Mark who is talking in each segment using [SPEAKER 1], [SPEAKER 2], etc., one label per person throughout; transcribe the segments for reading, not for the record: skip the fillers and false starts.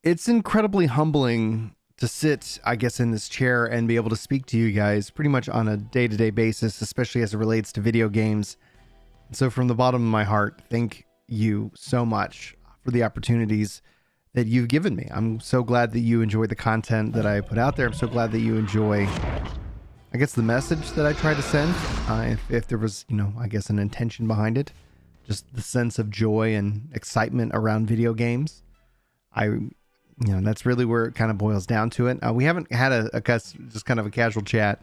[SPEAKER 1] It's incredibly humbling to sit, I guess, in this chair and be able to speak to you guys pretty much on a day-to-day basis, especially as it relates to video games. So from the bottom of my heart, thank you so much for the opportunities that you've given me. I'm so glad that you enjoy the content that I put out there. I'm so glad that you enjoy, I guess, the message that I try to send. If there was, I guess, an intention behind it, just the sense of joy and excitement around video games. That's really where it kind of boils down to it. We haven't had just kind of a casual chat,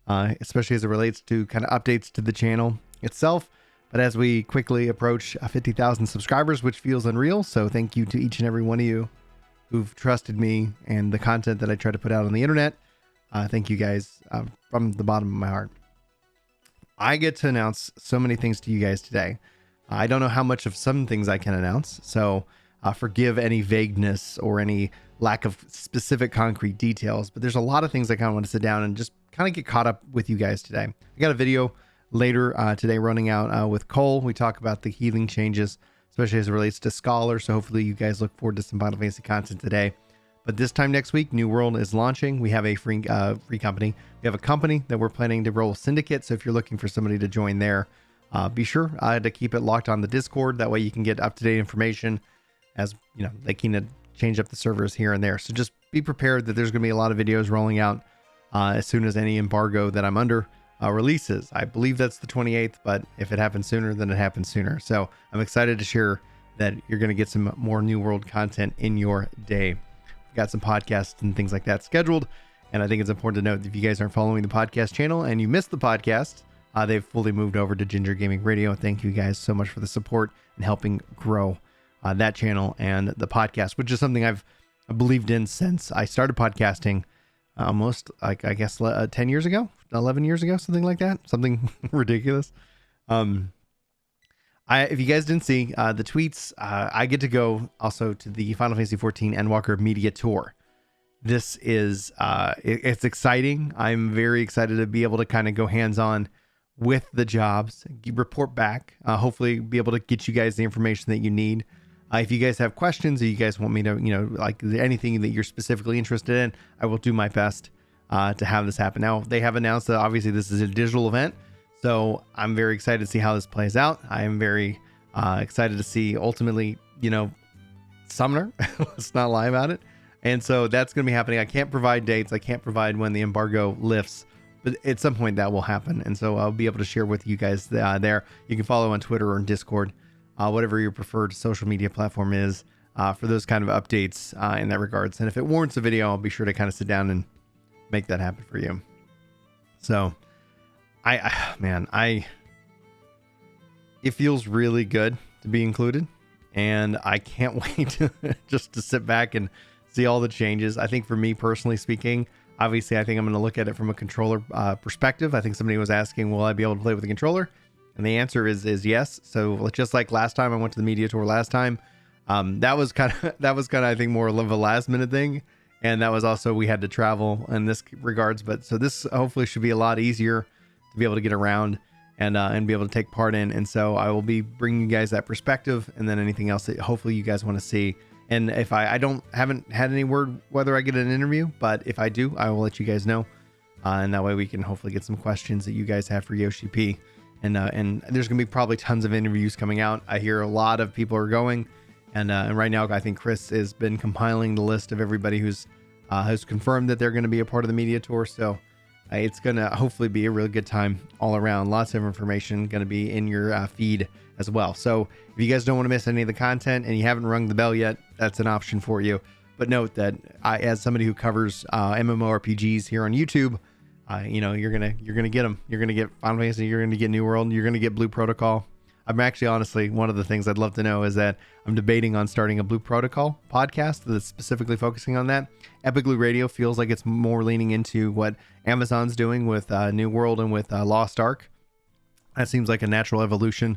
[SPEAKER 1] especially as it relates to kind of updates to the channel itself. But as we quickly approach 50,000 subscribers, which feels unreal. So thank you to each and every one of you who've trusted me and the content that I try to put out on the internet. Thank you guys from the bottom of my heart. I get to announce so many things to you guys today. I don't know how much of some things I can announce. So forgive any vagueness or any lack of specific concrete details, but there's a lot of things I kind of want to sit down and just kind of get caught up with you guys today. I got a video later today running out with Cole. We talk about the healing changes, especially as it relates to Scholar. So hopefully you guys look forward to some Final Fantasy content today. But this time next week, New World is launching. We have a free company. We have a company that we're planning to roll Syndicate. So if you're looking for somebody to join there, be sure to keep it locked on the Discord. That way you can get up-to-date information. As they can change up the servers here and there. So just be prepared that there's going to be a lot of videos rolling out as soon as any embargo that I'm under releases. I believe that's the 28th, but if it happens sooner, then it happens sooner. So I'm excited to share that you're going to get some more New World content in your day. We've got some podcasts and things like that scheduled. And I think it's important to note that if you guys aren't following the podcast channel and you missed the podcast, they've fully moved over to Ginger Gaming Radio. Thank you guys so much for the support and helping grow that channel and the podcast, which is something I've believed in since I started podcasting almost 10 years ago, 11 years ago, something like that, something ridiculous. If you guys didn't see the tweets, I get to go also to the Final Fantasy XIV Endwalker Media Tour. This is, it's exciting. I'm very excited to be able to kind of go hands-on with the jobs, report back, hopefully be able to get you guys the information that you need. If you guys have questions or you guys want me to, like anything that you're specifically interested in, I will do my best to have this happen. Now, they have announced that obviously this is a digital event, so I'm very excited to see how this plays out. I am very excited to see ultimately, Summoner. Let's not lie about it. And so that's going to be happening. I can't provide dates. I can't provide when the embargo lifts, but at some point that will happen. And so I'll be able to share with you guys there. You can follow on Twitter or in Discord. Whatever your preferred social media platform is for those kind of updates in that regards. And if it warrants a video, I'll be sure to kind of sit down and make that happen for you. So it feels really good to be included, and I can't wait just to sit back and see all the changes. I think for me personally speaking, obviously I think I'm going to look at it from a controller perspective. I think somebody was asking, will I be able to play with a controller? And the answer is yes. So just like last time I went to the media tour last time, that was kind of I think more of a last minute thing, and that was also we had to travel in this regards. But so this hopefully should be a lot easier to be able to get around and be able to take part in. And so I will be bringing you guys that perspective, and then anything else that hopefully you guys want to see. And if I haven't had any word whether I get an interview, but if I do, I will let you guys know, and that way we can hopefully get some questions that you guys have for Yoshi P. And there's going to be probably tons of interviews coming out. I hear a lot of people are going. And right now, I think Chris has been compiling the list of everybody who's has confirmed that they're going to be a part of the media tour. So it's going to hopefully be a really good time all around. Lots of information going to be in your feed as well. So if you guys don't want to miss any of the content and you haven't rung the bell yet, that's an option for you. But note that as somebody who covers MMORPGs here on YouTube, you're gonna get them. You're gonna get Final Fantasy. You're gonna get New World. You're gonna get Blue Protocol. I'm actually, honestly, one of the things I'd love to know is that I'm debating on starting a Blue Protocol podcast that's specifically focusing on that. Epic Blue Radio feels like it's more leaning into what Amazon's doing with New World and with Lost Ark. That seems like a natural evolution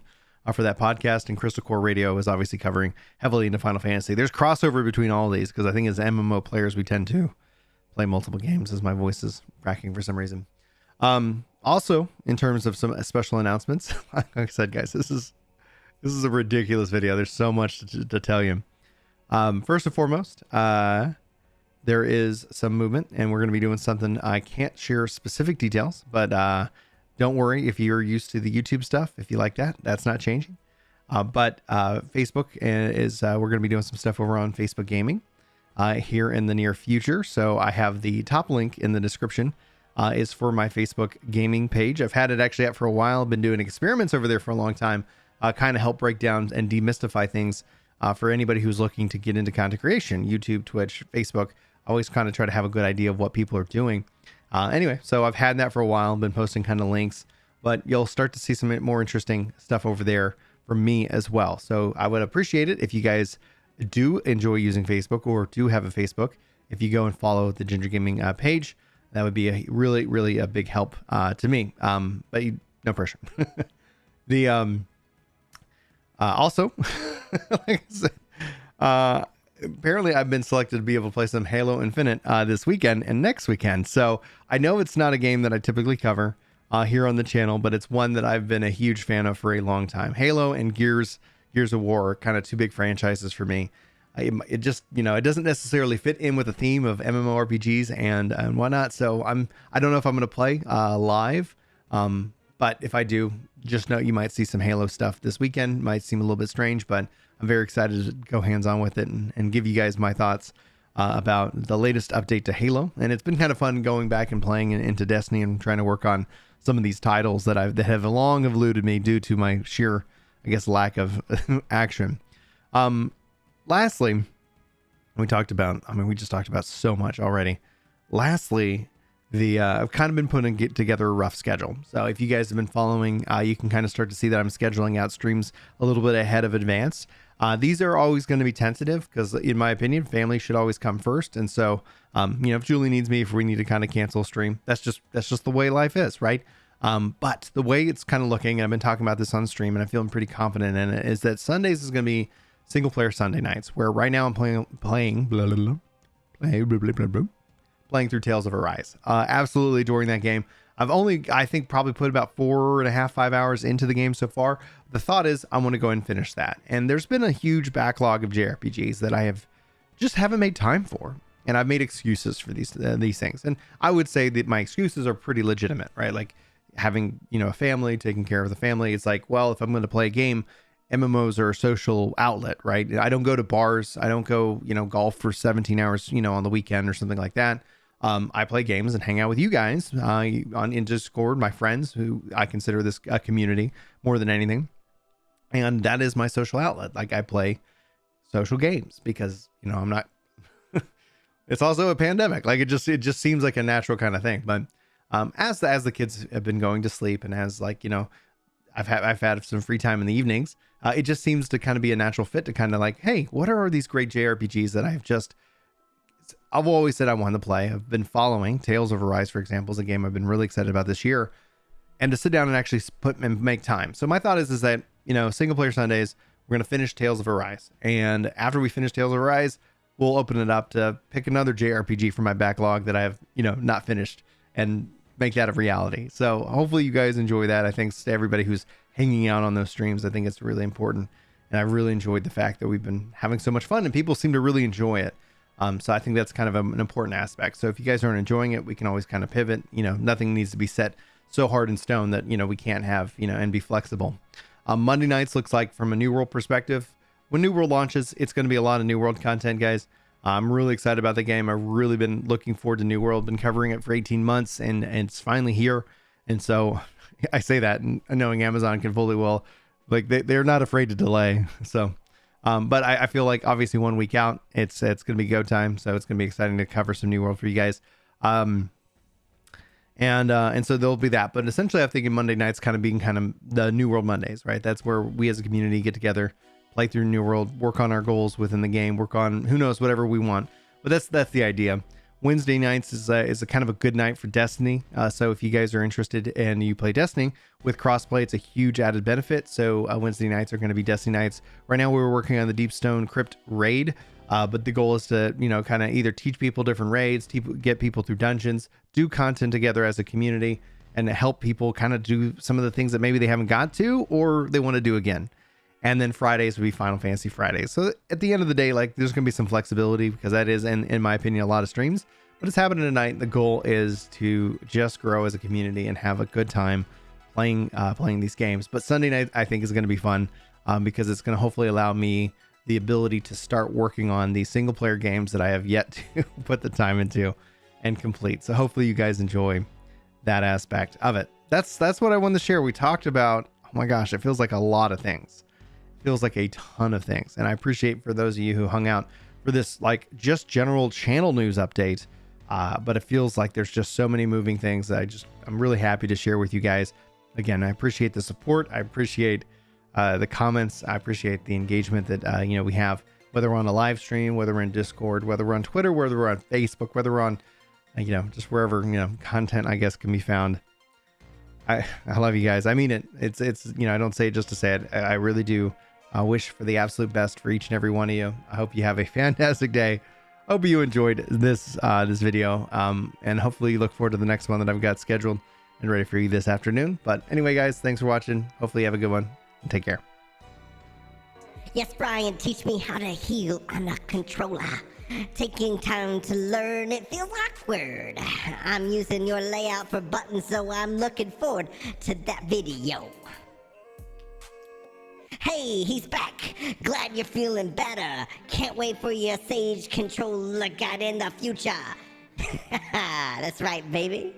[SPEAKER 1] for that podcast. And Crystal Core Radio is obviously covering heavily into Final Fantasy. There's crossover between all of these because I think as MMO players we tend to play multiple games, as my voice is cracking for some reason. Also, in terms of some special announcements, like I said, guys, this is a ridiculous video. There's so much to tell you. First and foremost, there is some movement, and we're going to be doing something. I can't share specific details, but don't worry if you're used to the YouTube stuff. If you like that, that's not changing. But Facebook is we're going to be doing some stuff over on Facebook Gaming here in the near future. So I have the top link in the description is for my Facebook Gaming page. I've had it actually out for a while. I've been doing experiments over there for a long time, kind of help break down and demystify things for anybody who's looking to get into content creation, YouTube, Twitch, Facebook. I always kind of try to have a good idea of what people are doing. Anyway, so I've had that for a while, been posting kind of links, but you'll start to see some more interesting stuff over there from me as well. So I would appreciate it if you guys do enjoy using Facebook or do have a Facebook. If you go and follow the Ginger Gaming page, that would be a really a big help to me. But no pressure. The also, like I said, apparently I've been selected to be able to play some Halo Infinite this weekend and next weekend. So I know it's not a game that I typically cover here on the channel, but it's one that I've been a huge fan of for a long time. Halo and Gears of War are kind of two big franchises for me. It just, it doesn't necessarily fit in with the theme of MMORPGs and whatnot. So I don't know if I'm going to play live. But if I do, just know you might see some Halo stuff this weekend. Might seem a little bit strange, but I'm very excited to go hands-on with it and give you guys my thoughts about the latest update to Halo. And it's been kind of fun going back and playing into Destiny and trying to work on some of these titles that have long eluded me due to my sheer, I guess, lack of action. Lastly, we just talked about so much already. Lastly, I've kind of been putting together a rough schedule. So if you guys have been following, you can kind of start to see that I'm scheduling out streams a little bit ahead of advance. These are always going to be tentative because, in my opinion, family should always come first. And so, if Julie needs me, if we need to kind of cancel a stream, that's just the way life is, right? But the way it's kind of looking, and I've been talking about this on stream, and I'm feeling pretty confident in it, is that Sundays is going to be single player Sunday nights, where right now I'm playing through Tales of Arise. Absolutely adoring that game. I've only, I think, probably put about 4.5-5 hours into the game so far. The thought is I want to go and finish that. And there's been a huge backlog of JRPGs that I haven't made time for. And I've made excuses for these things. And I would say that my excuses are pretty legitimate, right? Like having, a family, taking care of the family. It's like, well, if I'm going to play a game, MMOs are a social outlet, right? I don't go to bars. I don't go, golf for 17 hours, on the weekend or something like that. I play games and hang out with you guys in Discord, my friends, who I consider this a community more than anything. And that is my social outlet. Like I play social games because, I'm not, it's also a pandemic. Like it just seems like a natural kind of thing. But as the kids have been going to sleep and as I've had some free time in the evenings, it just seems to kind of be a natural fit to kind of like, hey, what are these great JRPGs that I've always said I wanted to play. I've been following Tales of Arise, for example, is a game I've been really excited about this year, and to sit down and actually make time. So my thought is that, single player Sundays, we're going to finish Tales of Arise. And after we finish Tales of Arise, we'll open it up to pick another JRPG from my backlog that I have, not finished and make that a reality. So hopefully you guys enjoy that. I think to everybody who's hanging out on those streams, I think it's really important. And I really enjoyed the fact that we've been having so much fun and people seem to really enjoy it. So I think that's kind of an important aspect. So if you guys aren't enjoying it, we can always kind of pivot. Nothing needs to be set so hard in stone that, we can't have, and be flexible. Monday nights looks like from a New World perspective. When New World launches, it's going to be a lot of New World content, guys. I'm really excited about the game. I've really been looking forward to New World. Been covering it for 18 months and it's finally here. And so I say that knowing Amazon can fully well, like they're not afraid to delay. So but I feel like obviously 1 week out, it's going to be go time. So it's going to be exciting to cover some New World for you guys. And so there'll be that. But essentially, I'm thinking Monday nights kind of being kind of the New World Mondays, right? That's where we as a community get together, play through New World, work on our goals within the game, work on who knows whatever we want. But that's the idea. Wednesday nights is a kind of a good night for Destiny. So if you guys are interested and you play Destiny with crossplay, it's a huge added benefit. So Wednesday nights are going to be Destiny nights. Right now we're working on the Deepstone Crypt raid, but the goal is to kind of either teach people different raids, get people through dungeons, do content together as a community, and help people kind of do some of the things that maybe they haven't got to or they want to do again. And then Fridays would be Final Fantasy Fridays. So at the end of the day, like, there's going to be some flexibility because that is, in my opinion, a lot of streams. But it's happening tonight. The goal is to just grow as a community and have a good time playing these games. But Sunday night, I think, is going to be fun because it's going to hopefully allow me the ability to start working on these single player games that I have yet to put the time into and complete. So hopefully you guys enjoy that aspect of it. That's what I wanted to share. We talked about, oh my gosh, it feels like a lot of things. It feels like a ton of things. And I appreciate for those of you who hung out for this, like, just general channel news update. But it feels like there's just so many moving things that I'm really happy to share with you guys. Again, I appreciate the support. I appreciate the comments. I appreciate the engagement that we have, whether we're on a live stream, whether we're in Discord, whether we're on Twitter, whether we're on Facebook, whether we're on just wherever content, I guess, can be found. I love you guys. I mean it. It's I don't say it just to say it. I really do wish for the absolute best for each and every one of you. I hope you have a fantastic day. Hope you enjoyed this video, and hopefully you look forward to the next one that I've got scheduled and ready for you this afternoon. But anyway, guys, thanks for watching. Hopefully you have a good one, and take care.
[SPEAKER 2] Yes, Brian, teach me how to heal on a controller. Taking time to learn, it feels awkward. I'm using your layout for buttons, so I'm looking forward to that video. Hey, he's back. Glad you're feeling better. Can't wait for your Sage controller guide in the future. That's right, baby.